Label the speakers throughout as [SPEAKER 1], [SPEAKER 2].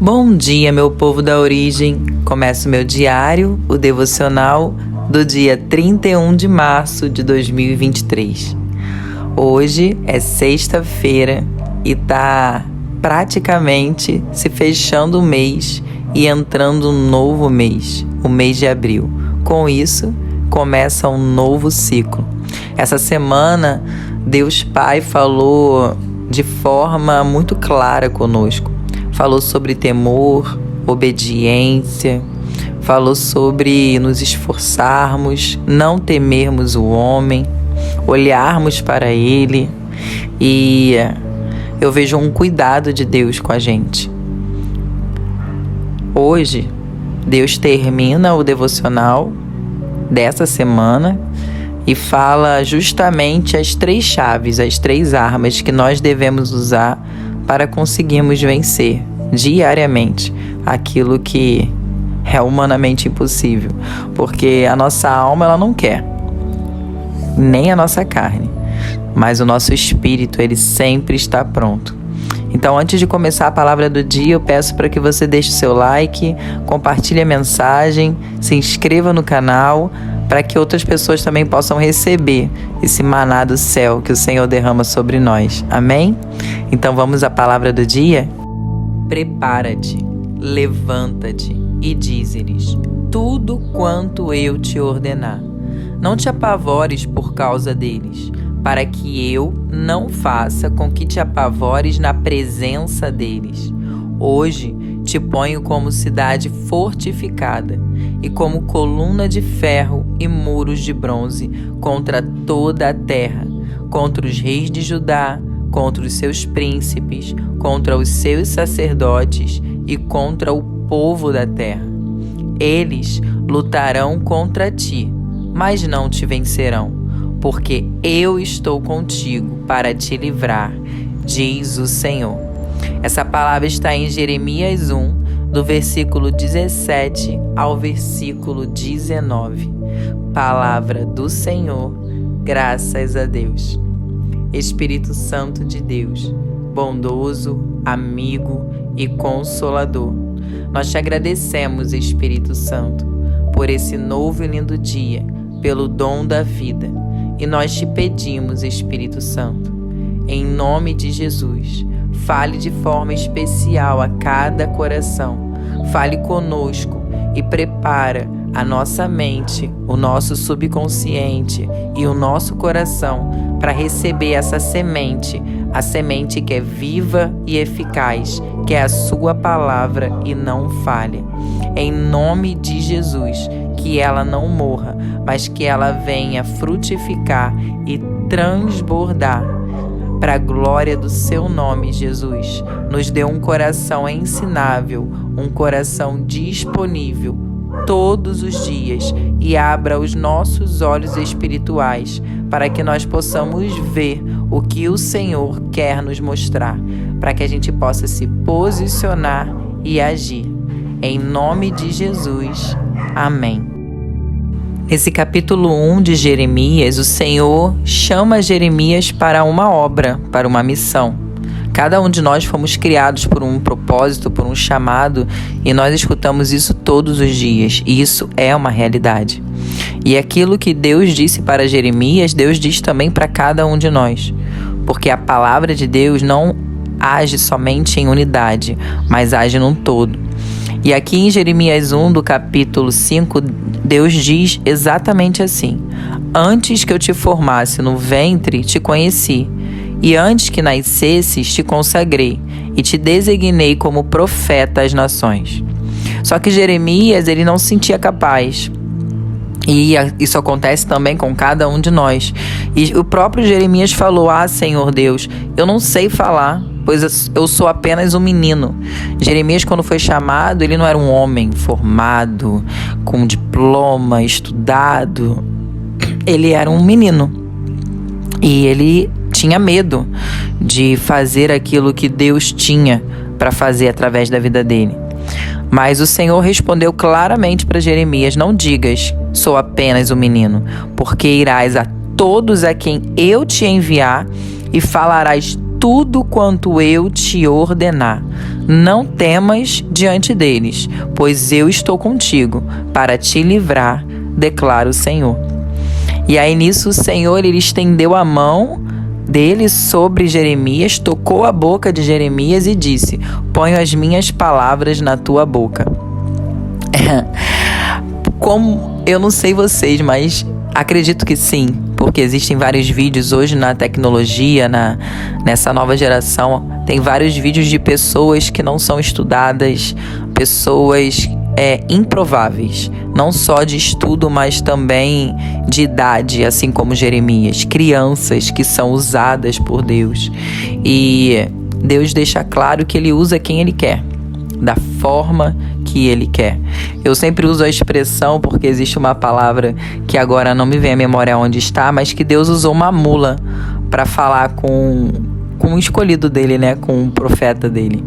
[SPEAKER 1] Bom dia, meu povo da origem. Começo meu diário, o devocional do dia 31 de março de 2023. Hoje é sexta-feira e tá praticamente se fechando o mês e entrando um novo mês, o mês de abril. Com isso, começa um novo ciclo. Essa semana, Deus Pai falou de forma muito clara conosco. Falou sobre temor, obediência, falou sobre nos esforçarmos, não temermos o homem, olharmos para ele, e eu vejo um cuidado de Deus com a gente. Hoje, Deus termina o devocional dessa semana e fala justamente as 3 chaves, as 3 armas que nós devemos usar para conseguirmos vencer diariamente aquilo que é humanamente impossível, porque a nossa alma ela não quer, nem a nossa carne, mas o nosso espírito ele sempre está pronto. Então, antes de começar a palavra do dia, eu peço para que você deixe o seu like, compartilhe a mensagem, se inscreva no canal, para que outras pessoas também possam receber esse maná do céu que o Senhor derrama sobre nós. Amém? Então vamos à palavra do dia? Prepara-te, levanta-te e dize-lhes tudo quanto eu te ordenar. Não te apavores por causa deles, para que eu não faça com que te apavores na presença deles. Hoje te ponho como cidade fortificada e como coluna de ferro e muros de bronze contra toda a terra, contra os reis de Judá, contra os seus príncipes, contra os seus sacerdotes e contra o povo da terra. Eles lutarão contra ti, mas não te vencerão, porque eu estou contigo para te livrar, diz o Senhor. Essa palavra está em Jeremias 1, do versículo 17 ao versículo 19. Palavra do Senhor, graças a Deus. Espírito Santo de Deus, bondoso, amigo e consolador, nós te agradecemos, Espírito Santo, por esse novo e lindo dia, pelo dom da vida. E nós te pedimos, Espírito Santo, em nome de Jesus, fale de forma especial a cada coração. Fale conosco e prepara a nossa mente, o nosso subconsciente e o nosso coração para receber essa semente, a semente que é viva e eficaz, que é a sua palavra e não falha. Em nome de Jesus, que ela não morra, mas que ela venha frutificar e transbordar para a glória do seu nome, Jesus. Nos dê um coração ensinável, um coração disponível todos os dias e abra os nossos olhos espirituais para que nós possamos ver o que o Senhor quer nos mostrar, para que a gente possa se posicionar e agir. Em nome de Jesus. Amém. Nesse capítulo 1 de Jeremias, o Senhor chama Jeremias para uma obra, para uma missão. Cada um de nós fomos criados por um propósito, por um chamado, e nós escutamos isso todos os dias, e isso é uma realidade. E aquilo que Deus disse para Jeremias, Deus diz também para cada um de nós, porque a palavra de Deus não age somente em unidade, mas age num todo. E aqui em Jeremias 1, do capítulo 5, Deus diz exatamente assim: antes que eu te formasse no ventre, te conheci, e antes que nascesses, te consagrei, e te designei como profeta às nações. Só que Jeremias, ele não se sentia capaz. E isso acontece também com cada um de nós. E o próprio Jeremias falou: Senhor Deus, eu não sei falar, pois eu sou apenas um menino. Jeremias, quando foi chamado, ele não era um homem formado, com diploma, estudado. Ele era um menino. E ele tinha medo de fazer aquilo que Deus tinha para fazer através da vida dele. Mas o Senhor respondeu claramente para Jeremias: não digas, sou apenas um menino, porque irás a todos a quem eu te enviar e falarás tudo quanto eu te ordenar. Não temas diante deles, pois eu estou contigo para te livrar, declara o Senhor. E aí nisso o Senhor, ele estendeu a mão dele sobre Jeremias, tocou a boca de Jeremias e disse: ponho as minhas palavras na tua boca. Como eu não sei vocês, mas acredito que sim, porque existem vários vídeos hoje na tecnologia, nessa nova geração, tem vários vídeos de pessoas que não são estudadas, pessoas improváveis, não só de estudo, mas também de idade, assim como Jeremias, crianças que são usadas por Deus. E Deus deixa claro que ele usa quem ele quer, da forma que ele quer. Eu sempre uso a expressão, porque existe uma palavra que agora não me vem à memória onde está, mas que Deus usou uma mula para falar com o escolhido dele, né? Com o profeta dele.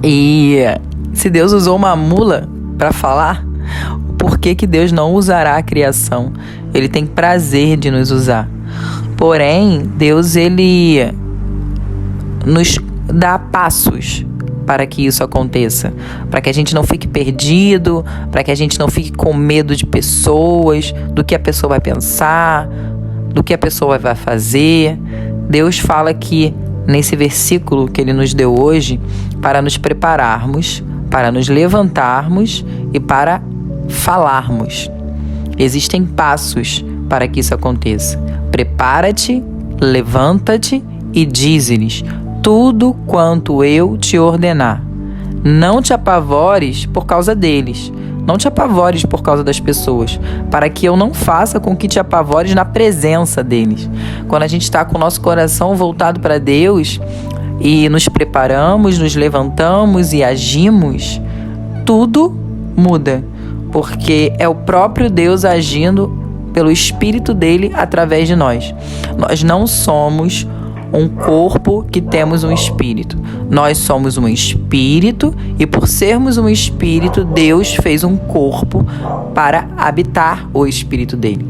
[SPEAKER 1] E se Deus usou uma mula para falar, por que Deus não usará a criação? Ele tem prazer de nos usar. Porém, Deus, ele nos dá passos para que isso aconteça, para que a gente não fique perdido, para que a gente não fique com medo de pessoas, do que a pessoa vai pensar, do que a pessoa vai fazer. Deus fala aqui nesse versículo que ele nos deu hoje para nos prepararmos, para nos levantarmos e para falarmos. Existem passos para que isso aconteça. Prepara-te, levanta-te e dize-lhes tudo quanto eu te ordenar. Não te apavores por causa deles. Não te apavores por causa das pessoas, para que eu não faça com que te apavores na presença deles. Quando a gente está com o nosso coração voltado para Deus e nos preparamos, nos levantamos e agimos, tudo muda, porque é o próprio Deus agindo pelo Espírito dele através de nós. Nós não somos um corpo que temos um espírito. Nós somos um espírito e por sermos um espírito, Deus fez um corpo para habitar o espírito dele.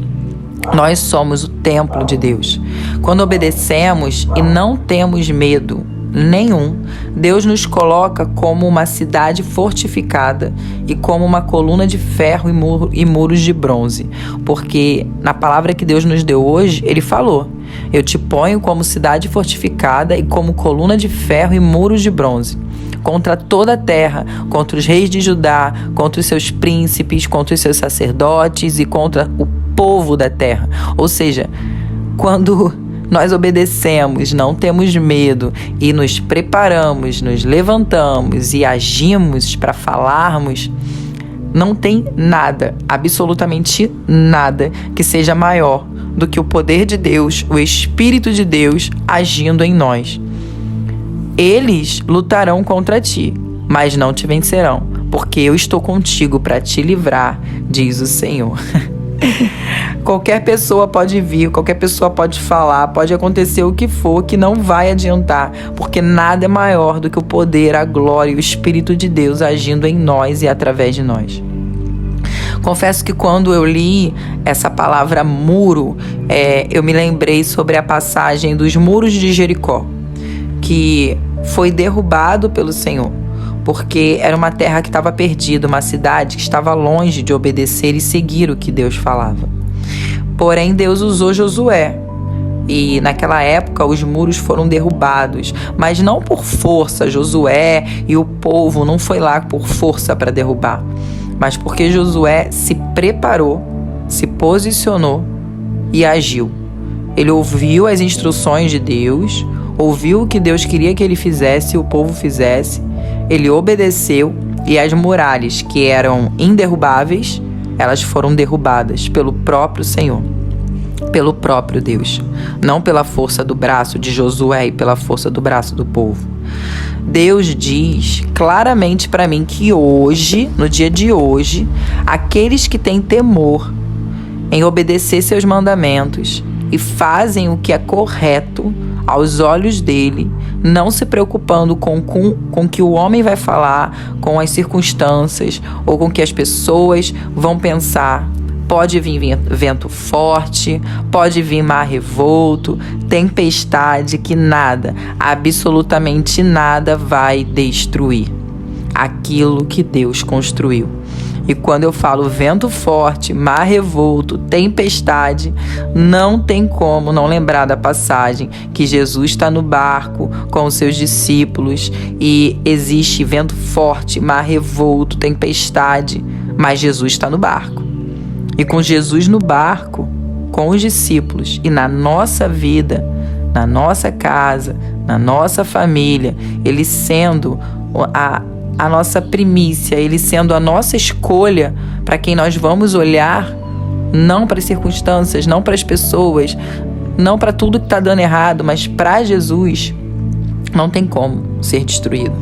[SPEAKER 1] Nós somos o templo de Deus. Quando obedecemos e não temos medo nenhum, Deus nos coloca como uma cidade fortificada e como uma coluna de ferro e muros de bronze. Porque na palavra que Deus nos deu hoje, ele falou: eu te ponho como cidade fortificada e como coluna de ferro e muros de bronze, contra toda a terra, contra os reis de Judá, contra os seus príncipes, contra os seus sacerdotes e contra o povo da terra. Ou seja, quando nós obedecemos, não temos medo e nos preparamos, nos levantamos e agimos para falarmos, não tem nada, absolutamente nada, que seja maior do que o poder de Deus, o Espírito de Deus agindo em nós. Eles lutarão contra ti, mas não te vencerão, porque eu estou contigo para te livrar, diz o Senhor. Qualquer pessoa pode vir, qualquer pessoa pode falar, pode acontecer o que for, que não vai adiantar, porque nada é maior do que o poder, a glória e o Espírito de Deus agindo em nós e através de nós. Confesso que quando eu li essa palavra muro, eu me lembrei sobre a passagem dos muros de Jericó, que foi derrubado pelo Senhor, porque era uma terra que estava perdida, uma cidade que estava longe de obedecer e seguir o que Deus falava. Porém, Deus usou Josué, e naquela época os muros foram derrubados, mas não por força. Josué e o povo não foi lá por força para derrubar, mas porque Josué se preparou, se posicionou e agiu. Ele ouviu as instruções de Deus, ouviu o que Deus queria que ele fizesse e o povo fizesse, ele obedeceu e as muralhas que eram inderrubáveis, elas foram derrubadas pelo próprio Senhor, pelo próprio Deus, não pela força do braço de Josué e pela força do braço do povo. Deus diz claramente para mim que hoje, no dia de hoje, aqueles que têm temor em obedecer seus mandamentos e fazem o que é correto aos olhos dele, não se preocupando com o que o homem vai falar, com as circunstâncias ou com o que as pessoas vão pensar, Pode vir vento forte, pode vir mar revolto, tempestade, que nada, absolutamente nada vai destruir aquilo que Deus construiu. E quando eu falo vento forte, mar revolto, tempestade, não tem como não lembrar da passagem que Jesus está no barco com os seus discípulos e existe vento forte, mar revolto, tempestade, mas Jesus está no barco. E com Jesus no barco, com os discípulos e na nossa vida, na nossa casa, na nossa família, Ele sendo a nossa primícia, Ele sendo a nossa escolha para quem nós vamos olhar, não para as circunstâncias, não para as pessoas, não para tudo que está dando errado, mas para Jesus, não tem como ser destruído.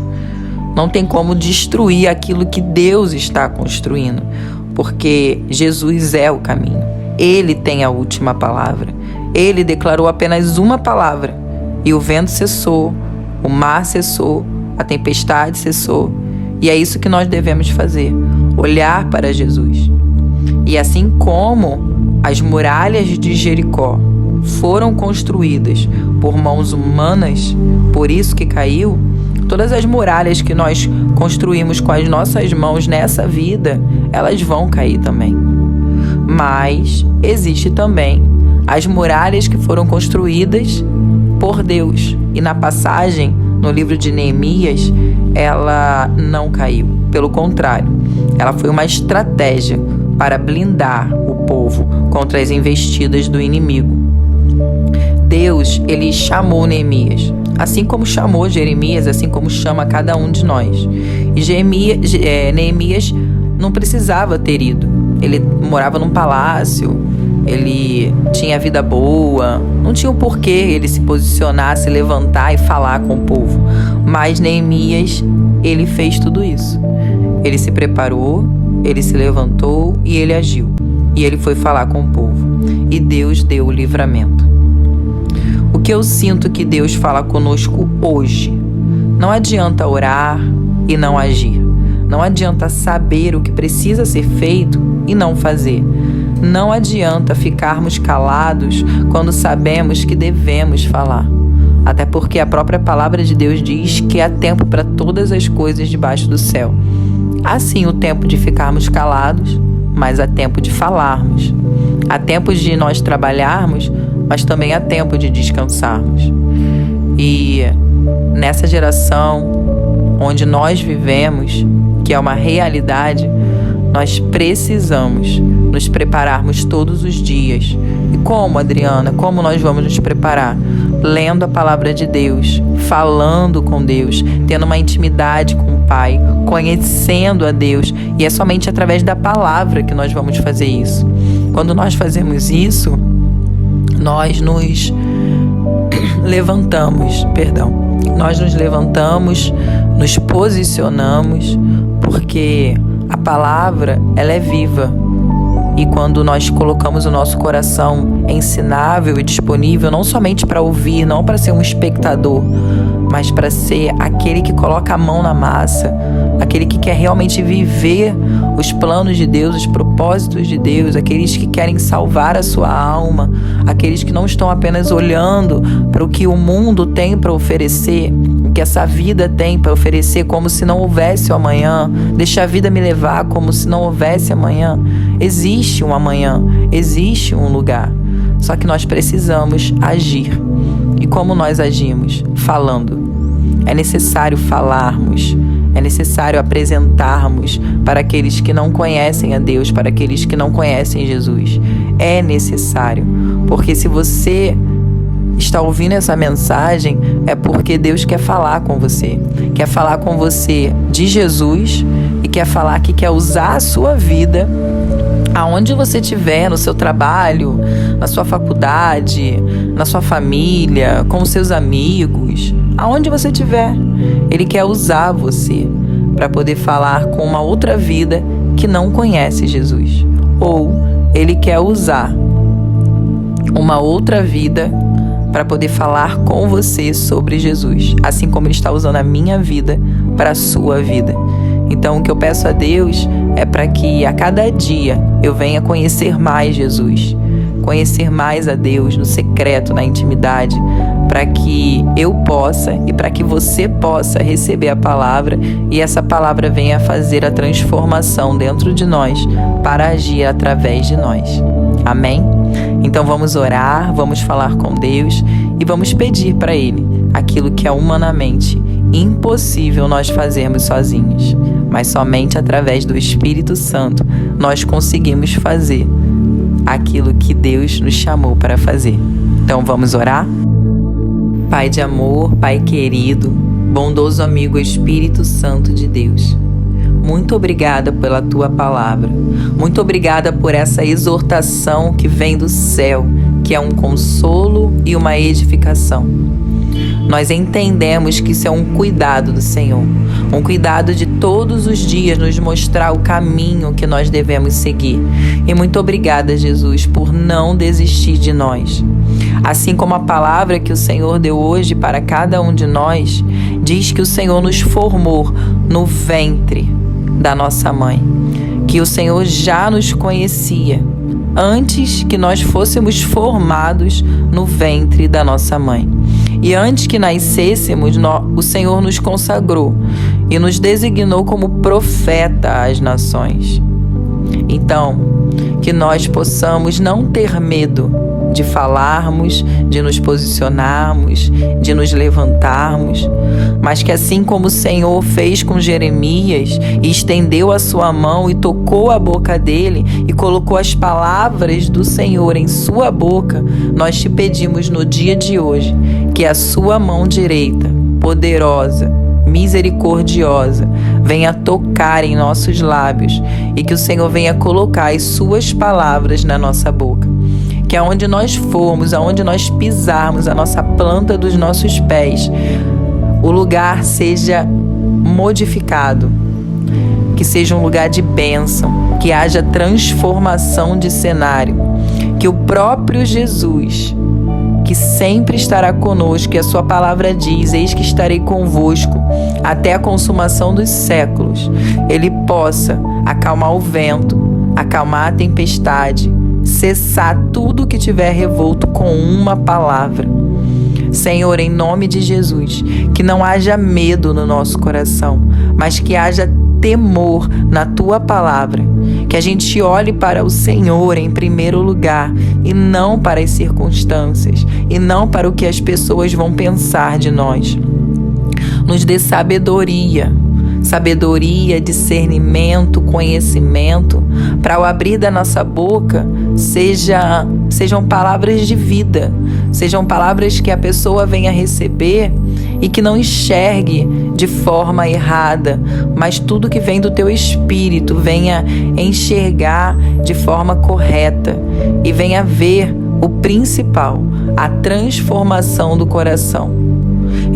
[SPEAKER 1] Não tem como destruir aquilo que Deus está construindo, porque Jesus é o caminho. Ele tem a última palavra. Ele declarou apenas uma palavra e o vento cessou, o mar cessou, a tempestade cessou. E é isso que nós devemos fazer, olhar para Jesus. E assim como as muralhas de Jericó foram construídas por mãos humanas, por isso que caiu, todas as muralhas que nós construímos com as nossas mãos nessa vida, elas vão cair também. Mas existe também as muralhas que foram construídas por Deus. E na passagem, no livro de Neemias, ela não caiu. Pelo contrário, ela foi uma estratégia para blindar o povo contra as investidas do inimigo. Deus, Ele chamou Neemias, assim como chamou Jeremias, assim como chama cada um de nós. E Neemias não precisava ter ido. Ele morava num palácio, ele tinha vida boa, não tinha o porquê ele se posicionar, se levantar e falar com o povo. Mas Neemias, ele fez tudo isso. Ele se preparou, ele se levantou e ele agiu. E ele foi falar com o povo. E Deus deu o livramento. O que eu sinto que Deus fala conosco hoje: não adianta orar e não agir. Não adianta saber o que precisa ser feito e não fazer. Não adianta ficarmos calados quando sabemos que devemos falar. Até porque a própria palavra de Deus diz que há tempo para todas as coisas debaixo do céu. Há sim o tempo de ficarmos calados, mas há tempo de falarmos. Há tempo de nós trabalharmos, mas também há tempo de descansarmos. E nessa geração onde nós vivemos, que é uma realidade, nós precisamos nos prepararmos todos os dias. E como, Adriana? Como nós vamos nos preparar? Lendo a palavra de Deus, falando com Deus, tendo uma intimidade com o Pai, conhecendo a Deus. E é somente através da palavra que nós vamos fazer isso. Quando nós fazemos isso, nós nos levantamos, Nós nos levantamos, nos posicionamos, porque a palavra, ela é viva. E quando nós colocamos o nosso coração ensinável e disponível, não somente para ouvir, não para ser um espectador, mas para ser aquele que coloca a mão na massa, aquele que quer realmente viver os planos de Deus, os propósitos de Deus, aqueles que querem salvar a sua alma, aqueles que não estão apenas olhando para o que o mundo tem para oferecer, o que essa vida tem para oferecer, como se não houvesse o amanhã. Deixa a vida me levar como se não houvesse amanhã. Existe um amanhã, existe um lugar, só que nós precisamos agir. E como nós agimos? Falando. É necessário falarmos, é necessário apresentarmos para aqueles que não conhecem a Deus, para aqueles que não conhecem Jesus. É necessário, porque se você está ouvindo essa mensagem, é porque Deus quer falar com você. Quer falar com você de Jesus e quer falar que quer usar a sua vida aonde você estiver, no seu trabalho, na sua faculdade, na sua família, com os seus amigos, aonde você estiver. Ele quer usar você para poder falar com uma outra vida que não conhece Jesus. Ou Ele quer usar uma outra vida para poder falar com você sobre Jesus, assim como Ele está usando a minha vida para a sua vida. Então, o que eu peço a Deus é para que a cada dia eu venha conhecer mais Jesus, conhecer mais a Deus no secreto, na intimidade, para que eu possa e para que você possa receber a palavra e essa palavra venha fazer a transformação dentro de nós para agir através de nós. Amém? Então vamos orar, vamos falar com Deus e vamos pedir para Ele aquilo que é humanamente impossível nós fazermos sozinhos, mas somente através do Espírito Santo nós conseguimos fazer aquilo que Deus nos chamou para fazer. Então vamos orar? Pai de amor, Pai querido, bondoso amigo Espírito Santo de Deus, muito obrigada pela Tua palavra, muito obrigada por essa exortação que vem do céu, que é um consolo e uma edificação. Nós entendemos que isso é um cuidado do Senhor, um cuidado de todos os dias nos mostrar o caminho que nós devemos seguir. E muito obrigada, Jesus, por não desistir de nós. Assim como a palavra que o Senhor deu hoje para cada um de nós, diz que o Senhor nos formou no ventre da nossa mãe, que o Senhor já nos conhecia antes que nós fôssemos formados no ventre da nossa mãe. E antes que nascêssemos, o Senhor nos consagrou e nos designou como profeta às nações. Então, que nós possamos não ter medo de falarmos, de nos posicionarmos, de nos levantarmos, mas que assim como o Senhor fez com Jeremias e estendeu a sua mão e tocou a boca dele e colocou as palavras do Senhor em sua boca, nós te pedimos no dia de hoje que a sua mão direita, poderosa, misericordiosa, venha tocar em nossos lábios e que o Senhor venha colocar as suas palavras na nossa boca. Que aonde nós formos, aonde nós pisarmos a nossa planta dos nossos pés, o lugar seja modificado, que seja um lugar de bênção, que haja transformação de cenário, que o próprio Jesus, que sempre estará conosco, que a sua palavra diz, eis que estarei convosco até a consumação dos séculos, ele possa acalmar o vento, acalmar a tempestade, cessar tudo que tiver revolto com uma palavra. Senhor, em nome de Jesus, que não haja medo no nosso coração, mas que haja temor na Tua palavra, que a gente olhe para o Senhor em primeiro lugar e não para as circunstâncias e não para o que as pessoas vão pensar de nós. Nos dê sabedoria, discernimento, conhecimento, para o abrir da nossa boca sejam palavras de vida, sejam palavras que a pessoa venha receber e que não enxergue de forma errada, mas tudo que vem do Teu Espírito venha enxergar de forma correta e venha ver o principal, a transformação do coração.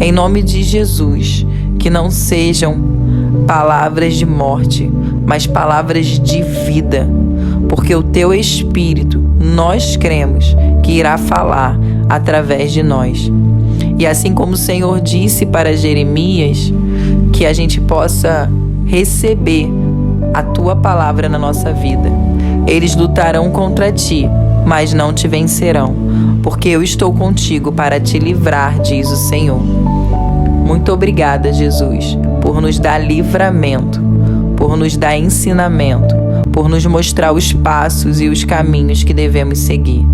[SPEAKER 1] Em nome de Jesus, que não sejam palavras de morte, mas palavras de vida, porque o Teu Espírito, nós cremos que irá falar através de nós. E assim como o Senhor disse para Jeremias, que a gente possa receber a Tua palavra na nossa vida. Eles lutarão contra Ti, mas não te vencerão, porque eu estou contigo para te livrar, diz o Senhor. Muito obrigada, Jesus, por nos dar livramento, por nos dar ensinamento, por nos mostrar os passos e os caminhos que devemos seguir.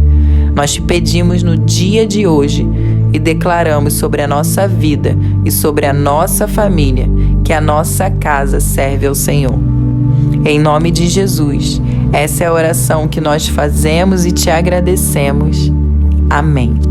[SPEAKER 1] Nós te pedimos no dia de hoje e declaramos sobre a nossa vida e sobre a nossa família que a nossa casa serve ao Senhor. Em nome de Jesus, essa é a oração que nós fazemos e te agradecemos. Amém.